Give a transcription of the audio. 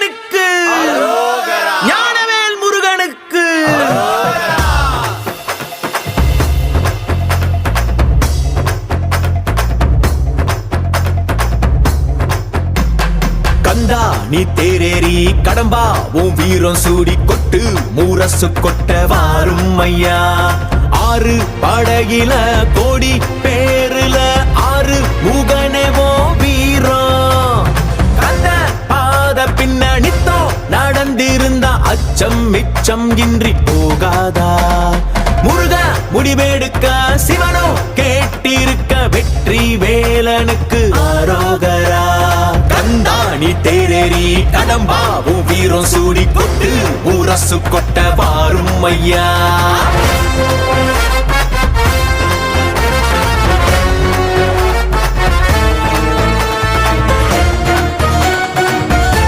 முருகனுக்கு ஞானவேல் முருகனுக்கு கந்தா நீ தேரேறி கடம்பா உன் வீரம் சூடி கொட்டு மூரசு கொட்ட வாரும் ஐயா ஆறு படகில கோடி பேருல ஆறு முகனேவோ வீரம் கந்த பாத பின்னணித்தோ நடந்திருந்தா அச்சம் மிச்சம் இன்றி போகாதா முருக முடிவெடுக்க சிவனோ கேட்டிருக்க வெற்றி வேலனுக்கு ஆரோகரா கந்தாணி தேரேறி கடம்பாவும் வீரம் சூடி கொட்டு ஊரசு கொட்ட வாரும் ஐயா